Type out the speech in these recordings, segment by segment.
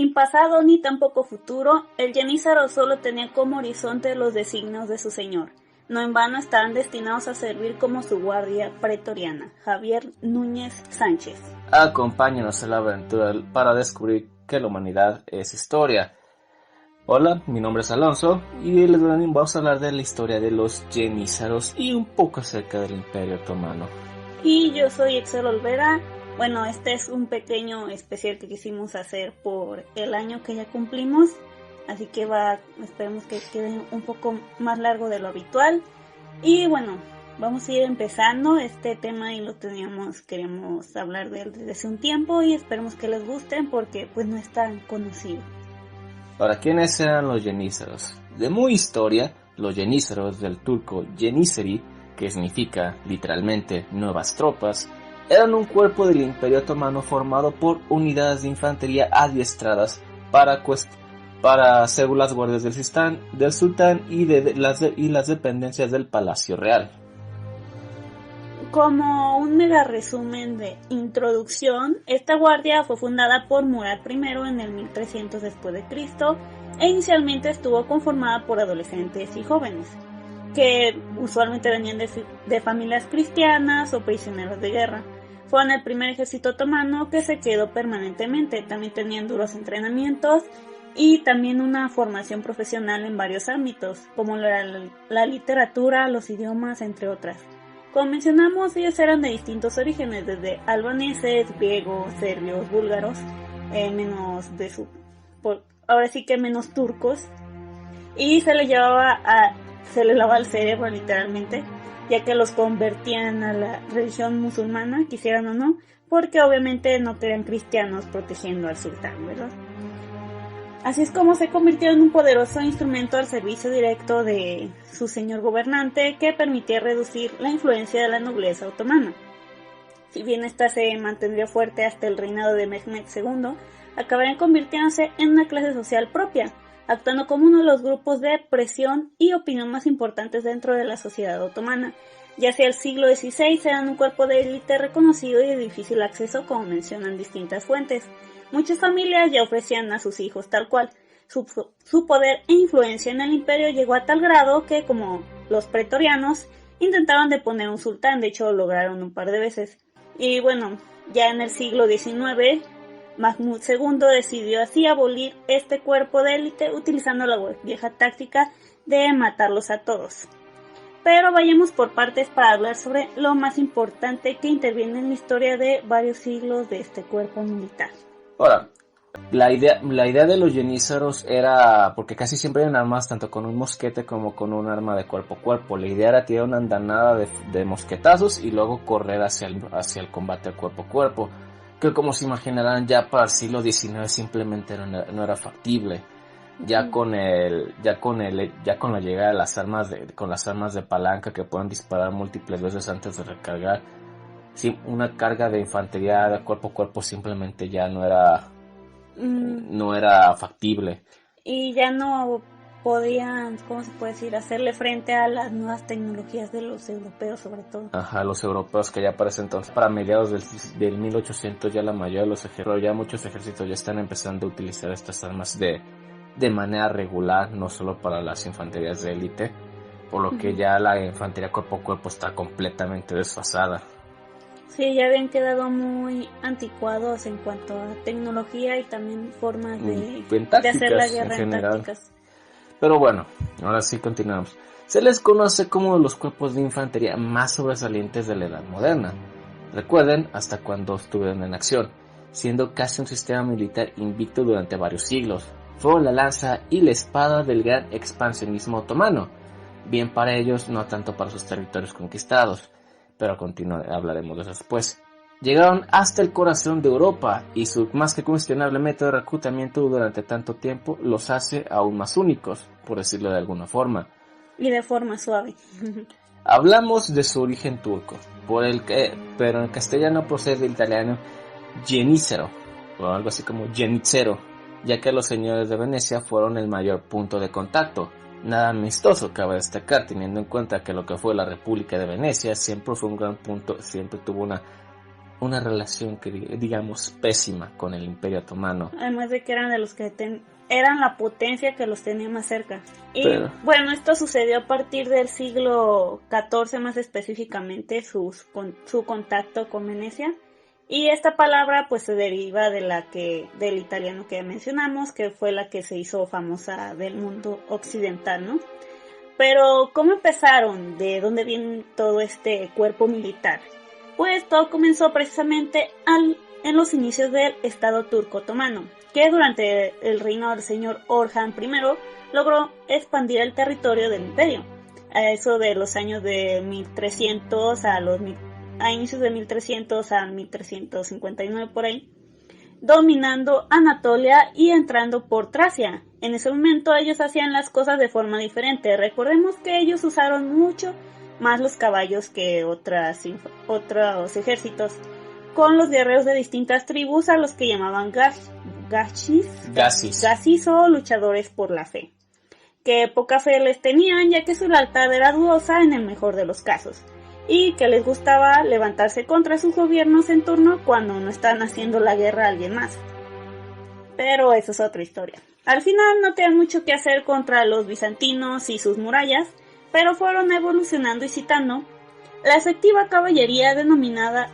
Sin pasado ni tampoco futuro, el Jenízaro solo tenía como horizonte los designios de su señor. No en vano estaban destinados a servir como su guardia pretoriana. Javier Núñez Sánchez. Acompáñanos en la aventura para descubrir que la humanidad es historia. Hola, mi nombre es Alonso y vamos a hablar de la historia de los jenízaros y un poco acerca del Imperio Otomano. Y yo soy Excel Olvera. Bueno, este es un pequeño especial que quisimos hacer por el año que ya cumplimos. Así que esperemos que quede un poco más largo de lo habitual. Y bueno, vamos a ir empezando este tema y queríamos hablar de él desde hace un tiempo y esperemos que les guste porque pues no es tan conocido. Ahora, ¿quiénes eran los jenízaros? De muy historia, los jenízaros del turco Yeniseri, que significa literalmente nuevas tropas, eran un cuerpo del Imperio Otomano formado por unidades de infantería adiestradas para ser las guardias del sultán y las dependencias del Palacio Real. Como un mega resumen de introducción, esta guardia fue fundada por Murad I en el 1300 después de Cristo e inicialmente estuvo conformada por adolescentes y jóvenes, que usualmente venían de familias cristianas o prisioneros de guerra. Fueron el primer ejército otomano que se quedó permanentemente. También tenían duros entrenamientos y también una formación profesional en varios ámbitos, como la literatura, los idiomas, entre otras. Como mencionamos, ellos eran de distintos orígenes, desde albaneses, griegos, serbios, búlgaros, menos turcos, y se les lavaba el cerebro literalmente, ya que los convertían a la religión musulmana, quisieran o no, porque obviamente no querían cristianos protegiendo al sultán, ¿verdad? Así es como se convirtieron en un poderoso instrumento al servicio directo de su señor gobernante, que permitía reducir la influencia de la nobleza otomana. Si bien esta se mantendría fuerte hasta el reinado de Mehmed II, acabarían convirtiéndose en una clase social propia, actuando como uno de los grupos de presión y opinión más importantes dentro de la sociedad otomana. Ya hacia el siglo XVI eran un cuerpo de élite reconocido y de difícil acceso, como mencionan distintas fuentes. Muchas familias ya ofrecían a sus hijos tal cual. Su poder e influencia en el imperio llegó a tal grado que, como los pretorianos, intentaban deponer a un sultán. De hecho, lo lograron un par de veces. Y bueno, ya en el siglo XIX, Mahmud II decidió así abolir este cuerpo de élite utilizando la vieja táctica de matarlos a todos. Pero vayamos por partes para hablar sobre lo más importante que interviene en la historia de varios siglos de este cuerpo militar. Ahora, la idea de los jenízaros era, porque casi siempre eran armas tanto con un mosquete como con un arma de cuerpo a cuerpo. La idea era tirar una andanada de mosquetazos y luego correr hacia el combate a cuerpo, que como se imaginarán ya para el siglo XIX simplemente no era factible. Ya con la llegada de las armas de palanca que pueden disparar múltiples veces antes de recargar, sí, una carga de infantería de cuerpo a cuerpo simplemente ya no era factible. Y ya no podían, ¿cómo se puede decir?, hacerle frente a las nuevas tecnologías de los europeos, sobre todo. Ajá, los europeos, que ya para ese entonces, para mediados del 1800, ya la mayoría de los ejércitos, ya muchos ejércitos ya están empezando a utilizar estas armas de manera regular, no solo para las infanterías de élite, por lo que ya la infantería cuerpo a cuerpo está completamente desfasada. Sí, ya habían quedado muy anticuados en cuanto a tecnología y también formas de hacer la guerra en tácticas. Pero bueno, ahora sí continuamos. Se les conoce como los cuerpos de infantería más sobresalientes de la edad moderna. Recuerden hasta cuando estuvieron en acción, siendo casi un sistema militar invicto durante varios siglos. Fueron la lanza y la espada del gran expansionismo otomano, bien para ellos, no tanto para sus territorios conquistados, pero hablaremos de eso después. Llegaron hasta el corazón de Europa y su más que cuestionable método de reclutamiento durante tanto tiempo los hace aún más únicos, por decirlo de alguna forma. Y de forma suave. Hablamos de su origen turco, pero en castellano procede del italiano jenízaro, o algo así como jenízero, ya que los señores de Venecia fueron el mayor punto de contacto. Nada amistoso cabe destacar, teniendo en cuenta que lo que fue la República de Venecia siempre fue un gran punto, siempre tuvo una relación que digamos pésima con el Imperio Otomano. Además de que eran de los que eran la potencia que los tenía más cerca. Y bueno, esto sucedió a partir del siglo XIV, más específicamente su contacto con Venecia. Y esta palabra pues se deriva del italiano que mencionamos, que fue la que se hizo famosa del mundo occidental, ¿no? Pero ¿cómo empezaron? ¿De dónde viene todo este cuerpo militar? Pues todo comenzó precisamente en los inicios del Estado turco otomano, que durante el reino del señor Orhan I logró expandir el territorio del imperio. A eso de los años de 1300 a inicios de 1300 a 1359 por ahí, dominando Anatolia y entrando por Tracia. En ese momento ellos hacían las cosas de forma diferente. Recordemos que ellos usaron mucho más los caballos que otros ejércitos, con los guerreros de distintas tribus a los que llamaban gasis o luchadores por la fe, que poca fe les tenían ya que su lealtad era dudosa en el mejor de los casos, y que les gustaba levantarse contra sus gobiernos en turno cuando no estaban haciendo la guerra a alguien más. Pero eso es otra historia. Al final no tenían mucho que hacer contra los bizantinos y sus murallas, pero fueron evolucionando y citando. La efectiva caballería denominada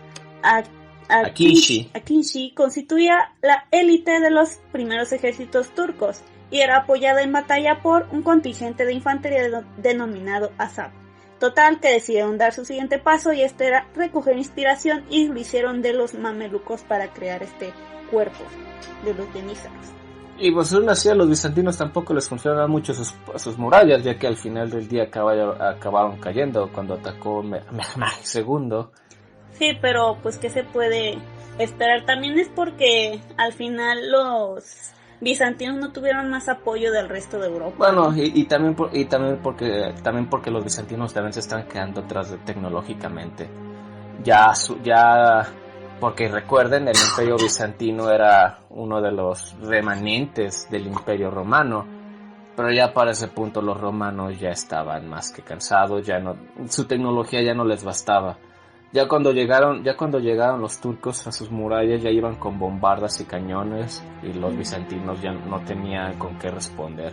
Akinci constituía la élite de los primeros ejércitos turcos y era apoyada en batalla por un contingente de infantería denominado Azap. Total, que decidieron dar su siguiente paso y este era recoger inspiración y lo hicieron de los mamelucos para crear este cuerpo de los yenízaros. Y pues aún así a los bizantinos tampoco les funcionaban mucho sus murallas, ya que al final del día acabaron cayendo cuando atacó Mehmed II. Sí, pero pues ¿qué se puede esperar? También es porque al final los bizantinos no tuvieron más apoyo del resto de Europa. Bueno, y también porque los bizantinos también se están quedando atrás tecnológicamente. Porque recuerden, el Imperio Bizantino era uno de los remanentes del Imperio Romano, pero ya para ese punto los romanos ya estaban más que cansados, su tecnología ya no les bastaba. Ya cuando llegaron los turcos a sus murallas ya iban con bombardas y cañones y los bizantinos ya no tenían con qué responder.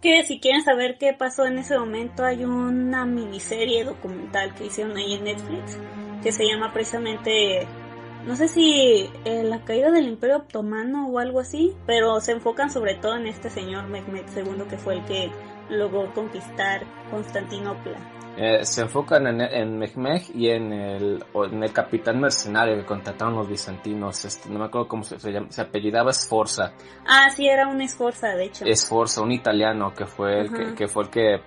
Que si quieren saber qué pasó en ese momento, hay una miniserie documental que hicieron ahí en Netflix que se llama precisamente, no sé si la caída del Imperio Otomano o algo así, pero se enfocan sobre todo en este señor Mehmed II, que fue el que logró conquistar Constantinopla. Se enfocan en Mehmed y en el capitán mercenario que contrataron los bizantinos, no me acuerdo cómo se llama, se apellidaba Sforza. Ah, sí, era un Sforza, de hecho. Sforza, un italiano que fue el que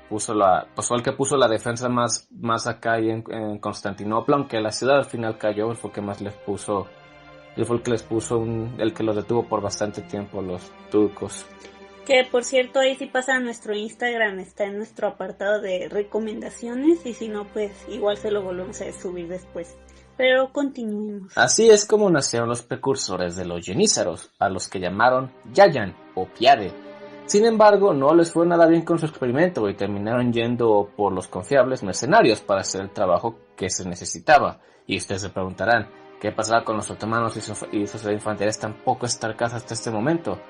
puso la defensa más acá ahí en Constantinopla, aunque la ciudad al final cayó, él fue el que más les puso, el que los detuvo por bastante tiempo los turcos. Que por cierto, ahí si pasan a nuestro Instagram, está en nuestro apartado de recomendaciones, y si no, pues igual se lo volvemos a subir después. Pero continuemos. Así es como nacieron los precursores de los yenízaros, a los que llamaron Yayan o Piade. Sin embargo, no les fue nada bien con su experimento y terminaron yendo por los confiables mercenarios para hacer el trabajo que se necesitaba. Y ustedes se preguntarán, ¿qué pasaba con los otomanos y sus infanterías tan poco estancadas hasta este momento?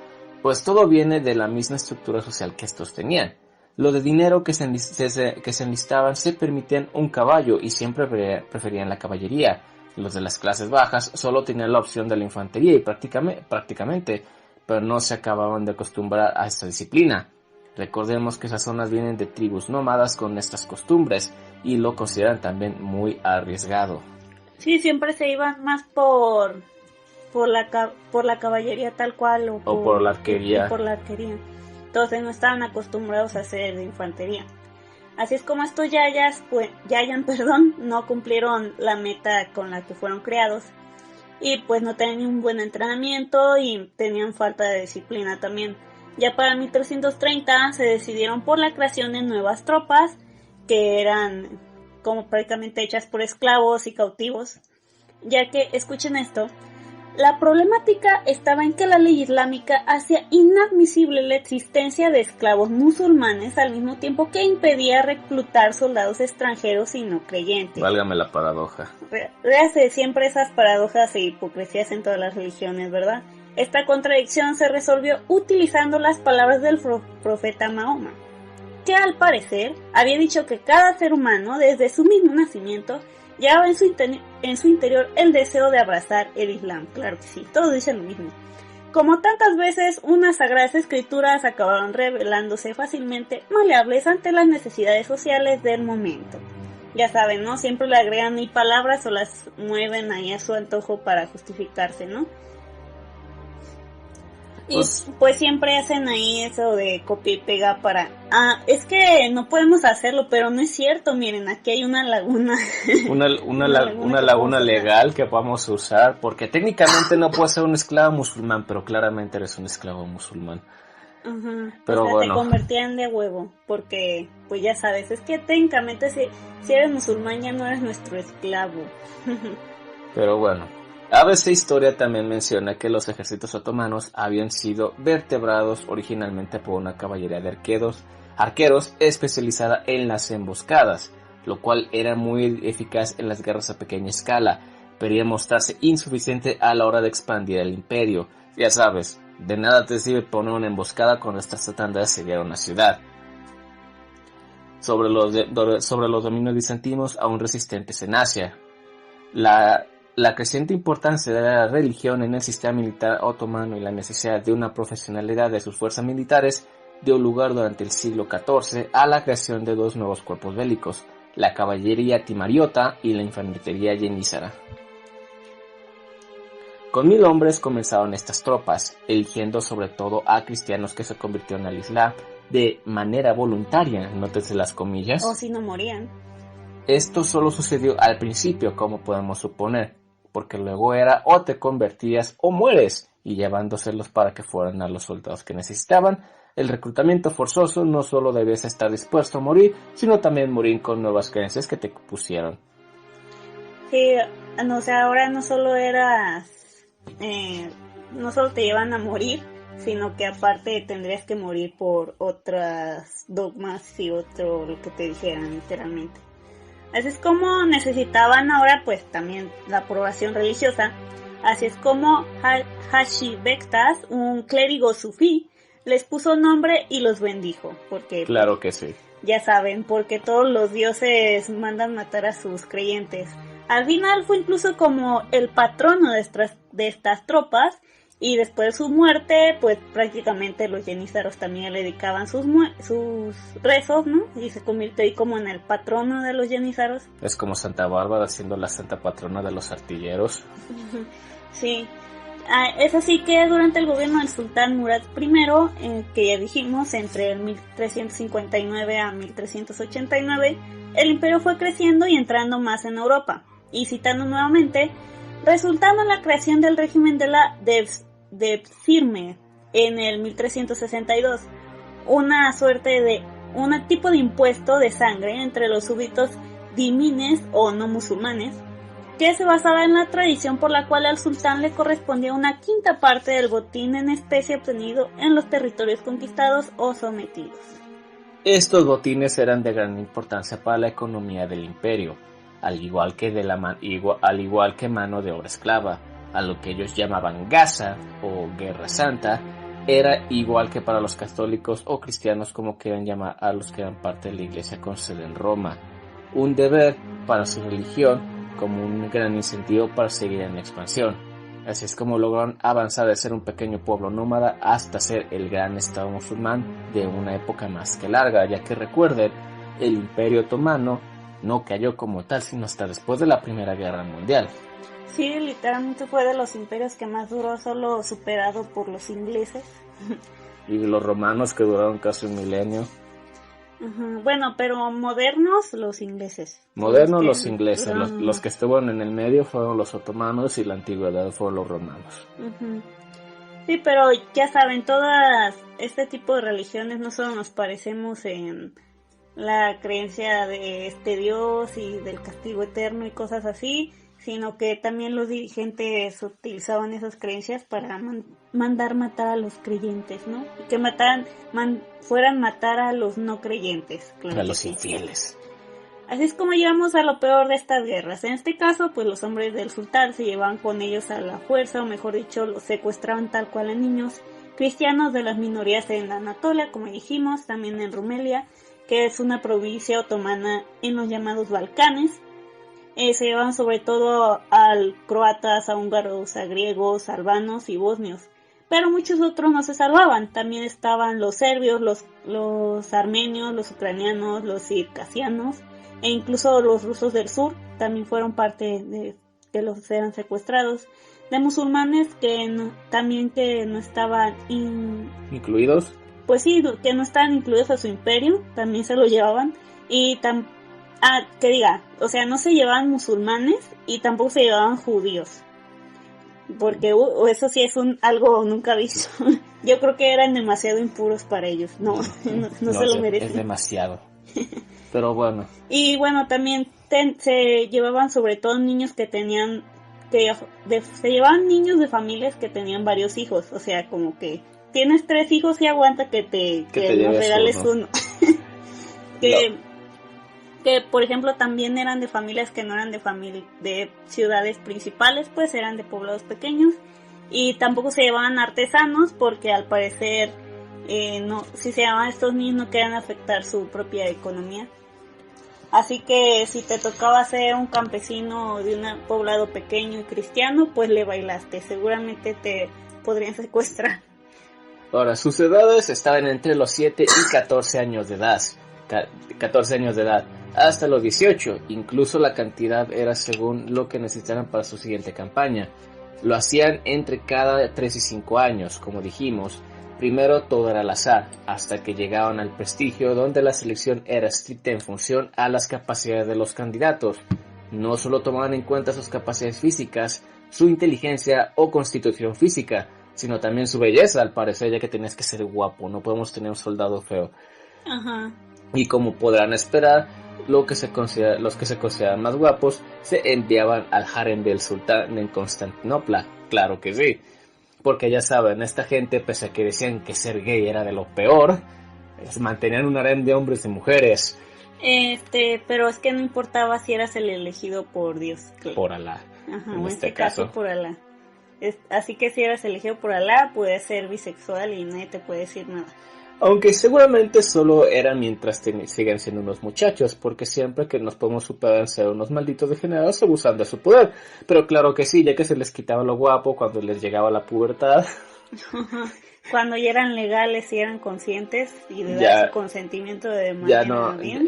Pues todo viene de la misma estructura social que estos tenían. Lo de dinero que se enlistaban se permitían un caballo y siempre preferían la caballería. Los de las clases bajas solo tenían la opción de la infantería y prácticamente, pero no se acababan de acostumbrar a esta disciplina. Recordemos que esas zonas vienen de tribus nómadas con estas costumbres y lo consideran también muy arriesgado. Sí, siempre se iban más por la caballería tal cual o por la arquería. Entonces no estaban acostumbrados a hacer de infantería. Así es como estos Yayan no cumplieron la meta con la que fueron creados, y pues no tenían un buen entrenamiento y tenían falta de disciplina también. Ya para 1330 se decidieron por la creación de nuevas tropas que eran como prácticamente hechas por esclavos y cautivos, ya que, escuchen esto, La problemática estaba en que la ley islámica hacía inadmisible la existencia de esclavos musulmanes al mismo tiempo que impedía reclutar soldados extranjeros y no creyentes. Válgame la paradoja. Véase siempre esas paradojas e hipocresías en todas las religiones, ¿verdad? Esta contradicción se resolvió utilizando las palabras del profeta Mahoma, que al parecer había dicho que cada ser humano, desde su mismo nacimiento, llevaba en su interior el deseo de abrazar el Islam. Claro que sí, todos dicen lo mismo. Como tantas veces, unas sagradas escrituras acabaron revelándose fácilmente maleables ante las necesidades sociales del momento. Ya saben, ¿no? Siempre le agregan y palabras o las mueven ahí a su antojo para justificarse, ¿no? Y pues siempre hacen ahí eso de copia y pega para... es que no podemos hacerlo, pero no es cierto, miren, aquí hay una laguna. Una laguna legal que podamos usar, porque técnicamente no puedes ser un esclavo musulmán, pero claramente eres un esclavo musulmán. Ajá. Pero o sea, bueno. Te convertían de huevo, porque pues ya sabes, es que técnicamente si eres musulmán ya no eres nuestro esclavo. Pero bueno. ABC Historia también menciona que los ejércitos otomanos habían sido vertebrados originalmente por una caballería de arqueros especializada en las emboscadas, lo cual era muy eficaz en las guerras a pequeña escala, pero iba a mostrarse insuficiente a la hora de expandir el imperio. Ya sabes, de nada te sirve poner una emboscada cuando estás tratando de asediar una ciudad. Sobre los dominios bizantinos aún resistentes en Asia. La creciente importancia de la religión en el sistema militar otomano y la necesidad de una profesionalidad de sus fuerzas militares dio lugar durante el siglo XIV a la creación de dos nuevos cuerpos bélicos, la caballería timariota y la infantería yenízara. Con 1000 hombres comenzaron estas tropas, eligiendo sobre todo a cristianos que se convirtieron al Islam de manera voluntaria, nótese las comillas. O si no morían. Esto solo sucedió al principio, como podemos suponer, porque luego era o te convertías o mueres, y llevándoselos para que fueran a los soldados que necesitaban. El reclutamiento forzoso no solo debías estar dispuesto a morir, sino también morir con nuevas creencias que te pusieron. Sí, o sea, ahora no solo no solo te llevan a morir, sino que aparte tendrías que morir por otras dogmas y otro lo que te dijeran literalmente. Así es como necesitaban ahora pues también la aprobación religiosa. Así es como Hashi Bektas, un clérigo sufí, les puso nombre y los bendijo. Porque, claro que sí. Ya saben, porque todos los dioses mandan matar a sus creyentes. Al final fue incluso como el patrono de estas tropas. Y después de su muerte, pues prácticamente los yenízaros también le dedicaban sus rezos, ¿no? Y se convirtió ahí como en el patrono de los yenízaros. Es como Santa Bárbara siendo la santa patrona de los artilleros. Sí. Es así que durante el gobierno del sultán Murad I, que ya dijimos, entre el 1359 a 1389, el imperio fue creciendo y entrando más en Europa. Y citando nuevamente, resultando en la creación del régimen de la Devshirme en el 1362, una suerte de un tipo de impuesto de sangre entre los súbditos dhimmis o no musulmanes, que se basaba en la tradición por la cual al sultán le correspondía una quinta parte del botín en especie obtenido en los territorios conquistados o sometidos. Estos botines eran de gran importancia para la economía del imperio, al igual que mano de obra esclava. A lo que ellos llamaban Gaza o Guerra Santa, era igual que para los católicos o cristianos, como quieran llamar a los que eran parte de la iglesia con sede en Roma. Un deber para su religión, como un gran incentivo para seguir en la expansión. Así es como lograron avanzar de ser un pequeño pueblo nómada hasta ser el gran estado musulmán de una época más que larga, ya que recuerden, el imperio otomano no cayó como tal sino hasta después de la Primera Guerra Mundial. Sí, literalmente fue de los imperios que más duró, solo superado por los ingleses. Y los romanos, que duraron casi un milenio. Bueno, pero modernos los ingleses. Modernos los ingleses, los que estuvieron en el medio fueron los otomanos y la antigüedad fueron los romanos. Sí, pero ya saben, todas este tipo de religiones no solo nos parecemos en la creencia de este Dios y del castigo eterno y cosas así, sino que también los dirigentes utilizaban esas creencias para mandar matar a los creyentes, ¿no? Y que fueran matar a los no creyentes, claro, a los infieles. Así es como llegamos a lo peor de estas guerras. En este caso, pues los hombres del sultán se llevaban con ellos a la fuerza, o mejor dicho, los secuestraban tal cual a niños cristianos de las minorías en Anatolia, como dijimos, también en Rumelia, que es una provincia otomana en los llamados Balcanes. Se llevaban sobre todo a croatas, a húngaros, a griegos, albanos y bosnios. Pero muchos otros no se salvaban. También estaban los serbios, los armenios, los ucranianos, los circasianos, e incluso los rusos del sur también fueron parte de los que eran secuestrados. De musulmanes que no estaban incluidos. Pues sí, que no estaban incluidos a su imperio, también se lo llevaban. Y o sea, no se llevaban musulmanes y tampoco se llevaban judíos. Porque eso sí es algo nunca visto. Yo creo que eran demasiado impuros para ellos. No se lo merecen. Es demasiado. Pero bueno. Y bueno, también se llevaban sobre todo niños que tenían... se llevaban niños de familias que tenían varios hijos. O sea, como que tienes 3 hijos y aguanta que nos regales uno. Que por ejemplo también eran de familias que no eran de ciudades principales, pues eran de poblados pequeños, y tampoco se llevaban artesanos porque al parecer si se llevaban estos niños no querían afectar su propia economía. Así que si te tocaba ser un campesino de un poblado pequeño y cristiano, pues le bailaste, seguramente te podrían secuestrar. Ahora, sus edades estaban entre los 7 y 14 años de edad. Hasta los 18, incluso la cantidad era según lo que necesitaran para su siguiente campaña. Lo hacían entre cada 3 y 5 años, como dijimos. Primero todo era al azar, hasta que llegaban al prestigio, donde la selección era estricta en función a las capacidades de los candidatos. No solo tomaban en cuenta sus capacidades físicas, su inteligencia o constitución física, sino también su belleza, al parecer, ya que tenías que ser guapo, no podemos tener un soldado feo. Ajá. Y como podrán esperar, los que se consideran más guapos se enviaban al harem del sultán en Constantinopla. Claro que sí, porque ya saben, esta gente, pese a que decían que ser gay era de lo peor, mantenían un harem de hombres y mujeres. Pero es que no importaba si eras el elegido por Dios. Por Alá. Ajá, en este caso por Alá. Así que si eras elegido por Alá, puedes ser bisexual y nadie te puede decir nada. Aunque seguramente solo era mientras sigan siendo unos muchachos, porque siempre que nos podemos superar en ser unos malditos degenerados abusando de su poder. Pero claro que sí, ya que se les quitaba lo guapo cuando les llegaba la pubertad. Cuando ya eran legales y eran conscientes y de dar su consentimiento de manera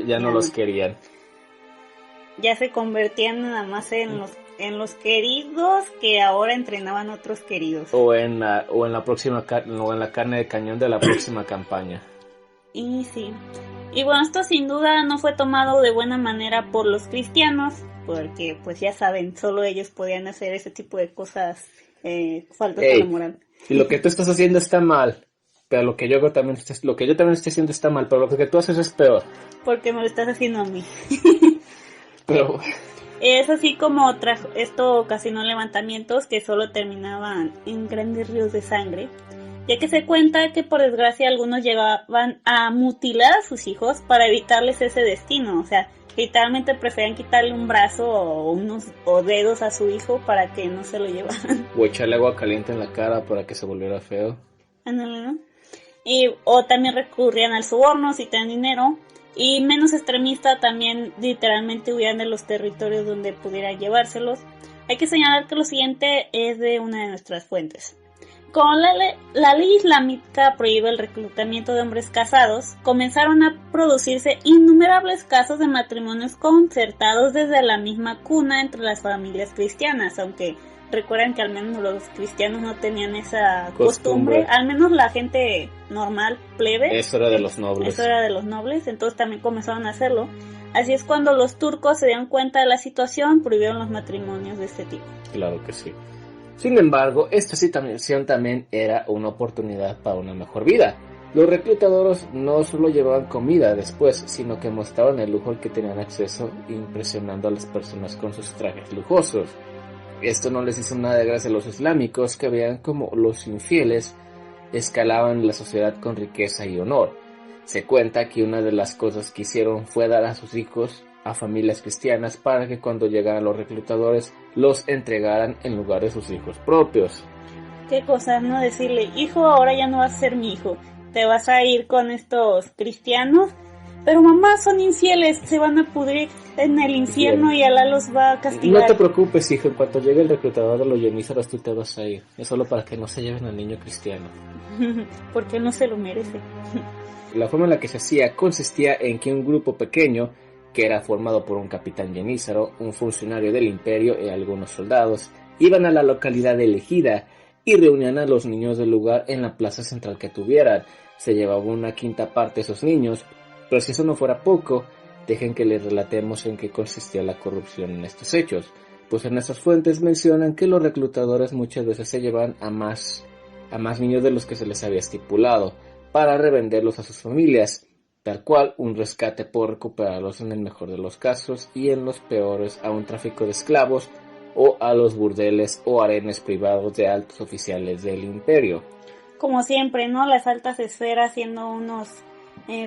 ya no los querían. Ya se convertían nada más en los queridos que ahora entrenaban otros queridos. O en la carne de cañón de la próxima campaña. Y sí. Y bueno, esto sin duda no fue tomado de buena manera por los cristianos, porque pues ya saben, solo ellos podían hacer ese tipo de cosas faltas a la moral. Y lo que tú estás haciendo está mal, pero lo que yo también estoy haciendo está mal, pero lo que tú haces es peor. Porque me lo estás haciendo a mí. Pero es así como esto ocasionó levantamientos que solo terminaban en grandes ríos de sangre, ya que se cuenta que por desgracia algunos llegaban a mutilar a sus hijos para evitarles ese destino. O sea, literalmente preferían quitarle un brazo o dedos a su hijo para que no se lo llevaran. O echarle agua caliente en la cara para que se volviera feo. ¿No? O también recurrían al soborno si tenían dinero. Y menos extremista, también literalmente huían de los territorios donde pudiera llevárselos. Hay que señalar que lo siguiente es de una de nuestras fuentes. Como la ley islámica prohíbe el reclutamiento de hombres casados, comenzaron a producirse innumerables casos de matrimonios concertados desde la misma cuna entre las familias cristianas, aunque recuerden que al menos los cristianos no tenían esa costumbre, al menos la gente normal, plebe. Eso era de los nobles. Entonces también comenzaron a hacerlo. Así es cuando los turcos se dieron cuenta de la situación, prohibieron los matrimonios de este tipo. Claro que sí. Sin embargo, esta situación también era una oportunidad para una mejor vida. Los reclutadores no solo llevaban comida después, sino que mostraban el lujo al que tenían acceso, impresionando a las personas con sus trajes lujosos. Esto no les hizo nada de gracia a los islámicos, que veían como los infieles escalaban la sociedad con riqueza y honor. Se cuenta que una de las cosas que hicieron fue dar a sus hijos a familias cristianas para que cuando llegaran los reclutadores los entregaran en lugar de sus hijos propios. Qué cosa, ¿no? Decirle, hijo, ahora ya no vas a ser mi hijo, te vas a ir con estos cristianos, pero mamá, son infieles, se van a pudrir en el infierno y Alá los va a castigar. No te preocupes, hijo, en cuanto llegue el reclutador de los yenízaros tú te vas a ir. Es solo para que no se lleven al niño cristiano. Porque él no se lo merece. La forma en la que se hacía consistía en que un grupo pequeño, que era formado por un capitán yenízaro, un funcionario del imperio y algunos soldados, iban a la localidad elegida y reunían a los niños del lugar en la plaza central que tuvieran. Se llevaba una quinta parte de esos niños, pero si eso no fuera poco, dejen que les relatemos en qué consistía la corrupción en estos hechos, pues en estas fuentes mencionan que los reclutadores muchas veces se llevan a más niños de los que se les había estipulado, para revenderlos a sus familias, tal cual un rescate por recuperarlos en el mejor de los casos y en los peores a un tráfico de esclavos o a los burdeles o harenes privados de altos oficiales del imperio. Como siempre, ¿no? Las altas esferas siendo unos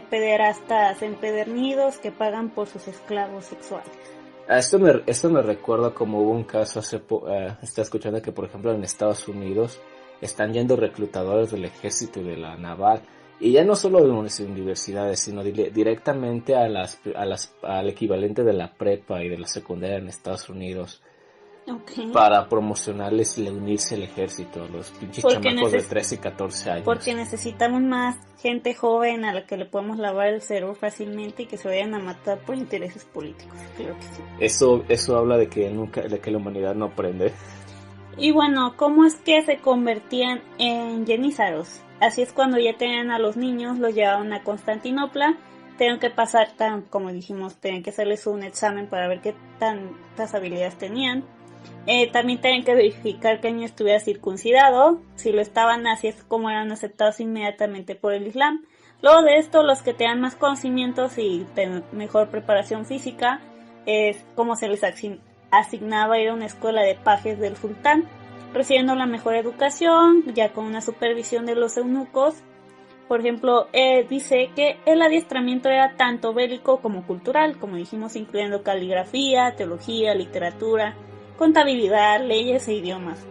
pederastas empedernidos que pagan por sus esclavos sexuales. Esto me recuerda como hubo un caso está escuchando que por ejemplo en Estados Unidos están yendo reclutadores del ejército y de la naval, y ya no solo de las universidades, sino directamente al equivalente de la prepa y de la secundaria en Estados Unidos. Okay. Para promocionarles y unirse al ejército, los pinches chamacos de 13 y 14 años. Porque necesitamos más gente joven a la que le podemos lavar el cerebro fácilmente y que se vayan a matar por intereses políticos. Claro que sí. Eso habla de que la humanidad no aprende. Y bueno, ¿cómo es que se convertían en yenízaros? Así es, cuando ya tenían a los niños, los llevaban a Constantinopla. Tenían que pasar, como dijimos, tenían que hacerles un examen para ver qué tantas habilidades tenían. También tenían que verificar que el niño estuviera circuncidado. Si lo estaban, así es como eran aceptados inmediatamente por el Islam. Luego de esto, los que tenían más conocimientos y mejor preparación física, es como se les asignaba ir a una escuela de pajes del sultán, recibiendo la mejor educación, ya con una supervisión de los eunucos. Por ejemplo, dice que el adiestramiento era tanto bélico como cultural, como dijimos, incluyendo caligrafía, teología, literatura, contabilidad, leyes e idiomas.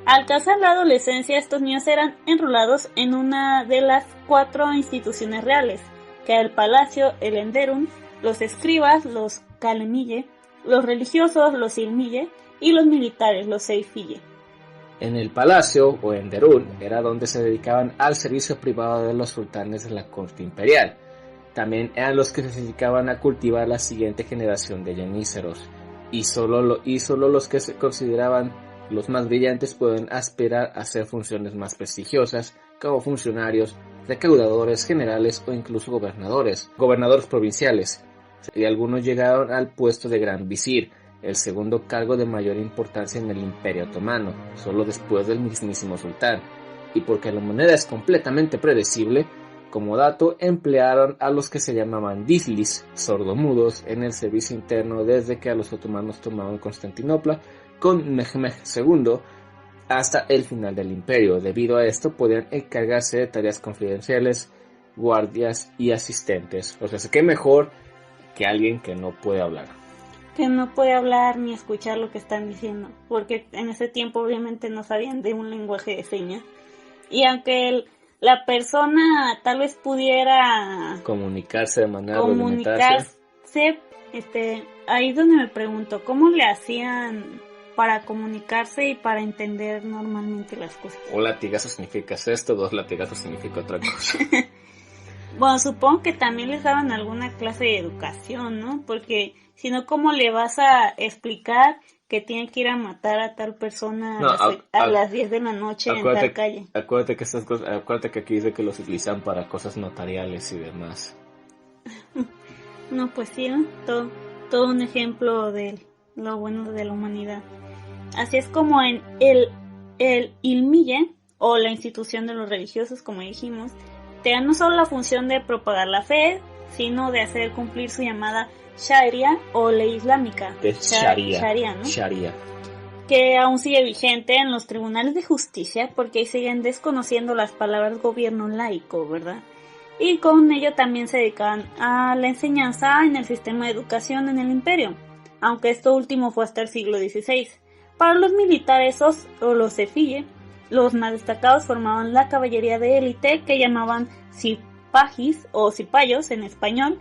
Al alcanzar la adolescencia, estos niños eran enrolados en una de las 4 instituciones reales, que era el palacio, el enderun, los escribas, los calemille, los religiosos, los ilmille, y los militares, los seifille. En el palacio, o enderun, era donde se dedicaban al servicio privado de los sultanes de la corte imperial. También eran los que se dedicaban a cultivar la siguiente generación de yenízaros, y solo los que se consideraban los más brillantes pueden aspirar a hacer funciones más prestigiosas, como funcionarios, recaudadores generales o incluso gobernadores provinciales. Y algunos llegaron al puesto de gran visir, el segundo cargo de mayor importancia en el Imperio Otomano, solo después del mismísimo sultán. Y porque la moneda es completamente predecible, como dato, emplearon a los que se llamaban diflis, sordomudos, en el servicio interno desde que a los otomanos tomaban Constantinopla con Mehmed II hasta el final del imperio. Debido a esto podían encargarse de tareas confidenciales, guardias y asistentes. O sea, ¿qué mejor que alguien que no puede hablar? Que no puede hablar ni escuchar lo que están diciendo, porque en ese tiempo obviamente no sabían de un lenguaje de señas. Y aunque la persona tal vez pudiera comunicarse de manera rudimentaria, ahí es donde me pregunto, ¿cómo le hacían para comunicarse y para entender normalmente las cosas? Un latigazo significa esto, 2 latigazos significa otra cosa. Bueno, supongo que también les daban alguna clase de educación, ¿no? Porque si no, ¿cómo le vas a explicar que tiene que ir a matar a tal persona a las 10 de la noche en tal calle? Acuérdate que aquí dice que los utilizan para cosas notariales y demás. No, pues sí, ¿no? Todo un ejemplo de lo bueno de la humanidad. Así es como en el ilmille, o la institución de los religiosos, como dijimos, tenían no solo la función de propagar la fe, sino de hacer cumplir su llamada Sharia o ley islámica. Sharia, ¿no? Sharia. Que aún sigue vigente en los tribunales de justicia porque ahí siguen desconociendo las palabras gobierno laico, ¿verdad? Y con ello también se dedican a la enseñanza en el sistema de educación en el imperio, aunque esto último fue hasta el siglo XVI. Para los militares o los cefille, los más destacados formaban la caballería de élite que llamaban cipajis o cipayos en español,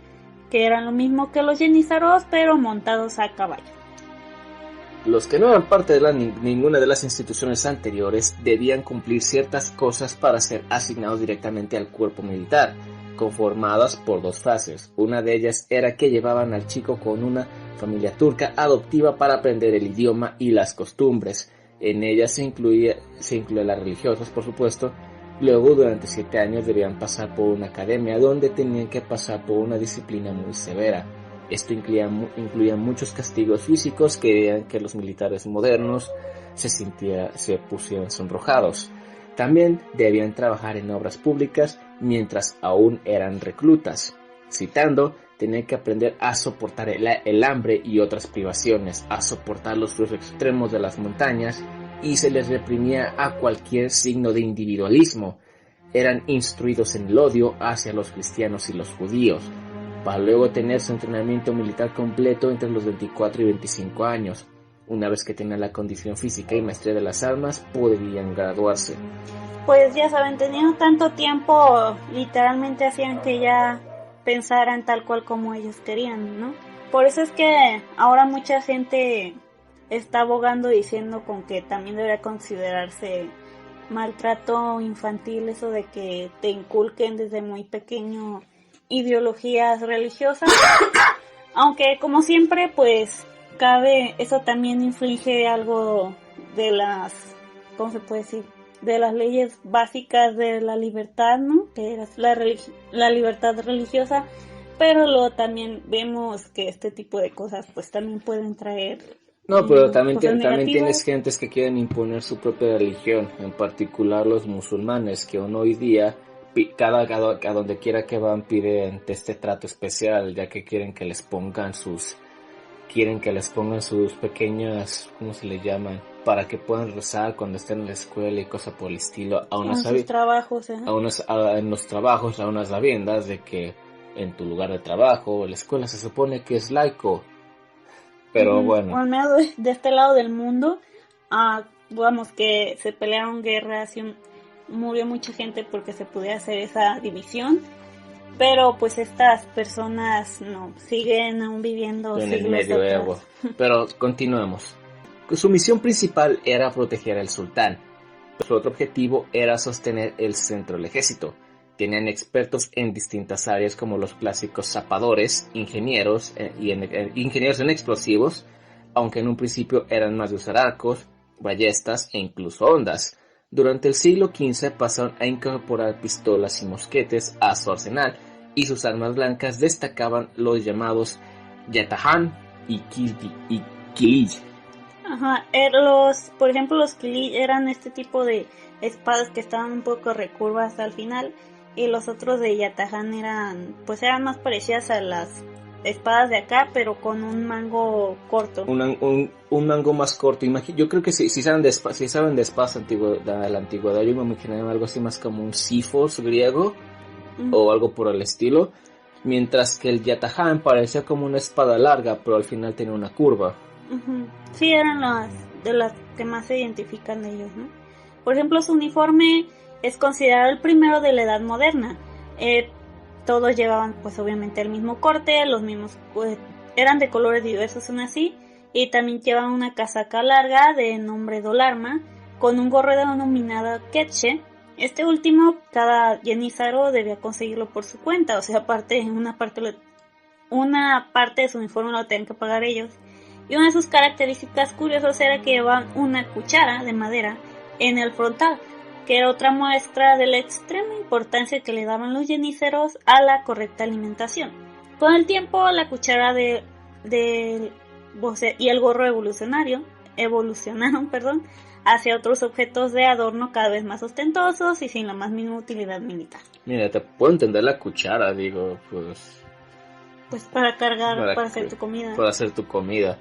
que eran lo mismo que los yenízaros pero montados a caballo. Los que no eran parte de ninguna de las instituciones anteriores debían cumplir ciertas cosas para ser asignados directamente al cuerpo militar, conformadas por dos fases. Una de ellas era que llevaban al chico con una familia turca adoptiva para aprender el idioma y las costumbres. En ella se incluía las religiosas, por supuesto. Luego, durante 7 años debían pasar por una academia donde tenían que pasar por una disciplina muy severa. Esto incluía muchos castigos físicos que harían que los militares modernos se pusieran sonrojados. También debían trabajar en obras públicas mientras aún eran reclutas. Citando, tenían que aprender a soportar el hambre y otras privaciones, a soportar los fríos extremos de las montañas, y se les reprimía a cualquier signo de individualismo. Eran instruidos en el odio hacia los cristianos y los judíos, para luego tener su entrenamiento militar completo entre los 24 y 25 años. Una vez que tenían la condición física y maestría de las armas, podrían graduarse. Pues ya saben, teniendo tanto tiempo, literalmente hacían que ya pensaran tal cual como ellos querían, ¿no? Por eso es que ahora mucha gente está abogando diciendo con que también debería considerarse maltrato infantil eso de que te inculquen desde muy pequeño ideologías religiosas, aunque como siempre pues eso también inflige algo de las, ¿cómo se puede decir?, de las leyes básicas de la libertad, ¿no?, que es la libertad religiosa, pero luego también vemos que este tipo de cosas pues también pueden traer pero también negativas. tienes gentes que quieren imponer su propia religión, en particular los musulmanes, que aún hoy día a donde quiera que van piden este trato especial, ya que quieren que les pongan sus pequeñas, ¿cómo se le llaman?, para que puedan rezar cuando estén en la escuela y cosas por el estilo, en sus trabajos, en los trabajos, a unas sabiendas de que en tu lugar de trabajo, la escuela se supone que es laico, pero bueno. Al menos de este lado del mundo, digamos que se pelearon guerras y murió mucha gente porque se podía hacer esa división, pero pues estas personas no siguen aún viviendo en el siglos medioevo. atrás. Pero continuemos. Su misión principal era proteger al sultán. Su otro objetivo era sostener el centro del ejército. Tenían expertos en distintas áreas como los clásicos zapadores, ingenieros en explosivos, aunque en un principio eran más de usar arcos, ballestas e incluso ondas. Durante el siglo XV pasaron a incorporar pistolas y mosquetes a su arsenal, y sus armas blancas destacaban los llamados yatahan y kilij. Por ejemplo, los kilij eran este tipo de espadas que estaban un poco recurvas al final, y los otros de yatahan eran más parecidas a las espadas de acá, pero con un mango corto. Un mango más corto. Yo creo que si saben de espadas de la antigüedad, yo me imaginaba algo así más como un sifos griego, o algo por el estilo, mientras que el yatahan parecía como una espada larga, pero al final tenía una curva. Sí, eran de las que más se identifican de ellos, ¿no? Por ejemplo, su uniforme es considerado el primero de la edad moderna. Todos llevaban pues obviamente el mismo corte, los mismos, pues, eran de colores diversos aún así, y también llevaban una casaca larga de nombre dolarma, con un gorro denominado ketche. Este último, cada yenízaro debía conseguirlo por su cuenta, o sea, una parte de su uniforme lo tenían que pagar ellos. Y una de sus características curiosas era que llevaban una cuchara de madera en el frontal, que era otra muestra de la extrema importancia que le daban los yenízaros a la correcta alimentación. Con el tiempo, la cuchara y el gorro evolucionaron, hacia otros objetos de adorno cada vez más ostentosos y sin la más mínima utilidad militar. Mira, te puedo entender la cuchara, digo, pues para cargar, para hacer tu comida. Para hacer tu comida.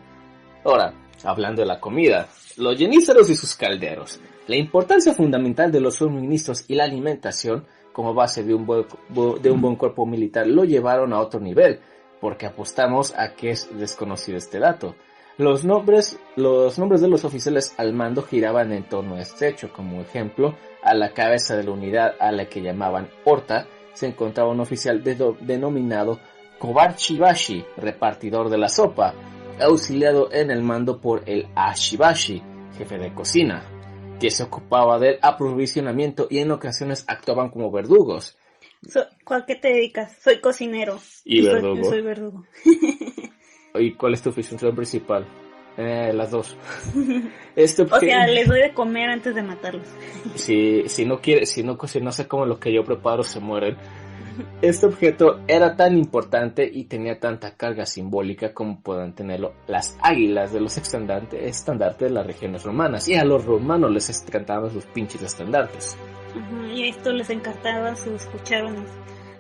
Ahora, hablando de la comida, los jenízaros y sus calderos. La importancia fundamental de los suministros y la alimentación como base de un buen cuerpo militar lo llevaron a otro nivel, porque apostamos a que es desconocido este dato. Los nombres de los oficiales al mando giraban en torno a este hecho. Como ejemplo, a la cabeza de la unidad a la que llamaban Horta se encontraba un oficial denominado Kobachibashi, repartidor de la sopa, auxiliado en el mando por el Ashibashi, jefe de cocina, que se ocupaba del aprovisionamiento y en ocasiones actuaban como verdugos. ¿Cuál que te dedicas? Soy cocinero. Y verdugo. Soy verdugo. ¿Y cuál es tu función principal? Las dos. O sea, les doy de comer antes de matarlos. Si no cocinase como lo que yo preparo, se mueren. Este objeto era tan importante y tenía tanta carga simbólica como puedan tenerlo las águilas de los estandartes de las regiones romanas. Y a los romanos les encantaban sus pinches estandartes. Y a esto les encantaban sus cucharones.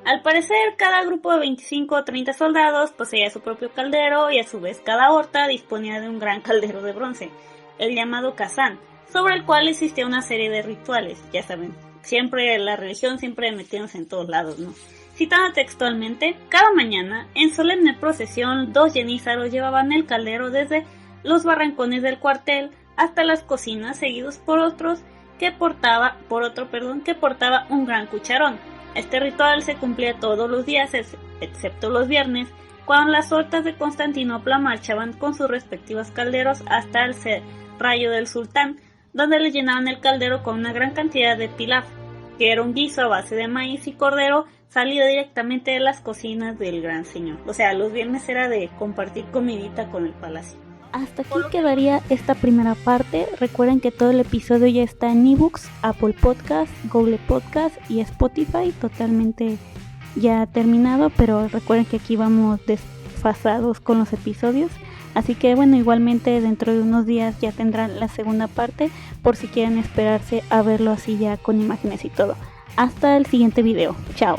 Al parecer, cada grupo de 25 o 30 soldados poseía su propio caldero y a su vez cada horta disponía de un gran caldero de bronce, el llamado kazán, sobre el cual existía una serie de rituales, ya saben. Siempre la religión metiéndose en todos lados, ¿no? Citando textualmente, cada mañana, en solemne procesión, 2 jenízaros llevaban el caldero desde los barrancones del cuartel hasta las cocinas, seguidos por otro que portaba un gran cucharón. Este ritual se cumplía todos los días, excepto los viernes, cuando las hortas de Constantinopla marchaban con sus respectivos calderos hasta el serrallo del sultán, donde le llenaban el caldero con una gran cantidad de pilaf, que era un guiso a base de maíz y cordero salido directamente de las cocinas del gran señor. O sea, los viernes era de compartir comidita con el palacio. Hasta aquí quedaría esta primera parte. Recuerden que todo el episodio ya está en eBooks, Apple Podcast, Google Podcast y Spotify, totalmente ya terminado, pero recuerden que aquí vamos desfasados con los episodios. Así que bueno, igualmente dentro de unos días ya tendrán la segunda parte por si quieren esperarse a verlo así ya con imágenes y todo. Hasta el siguiente video. Chao.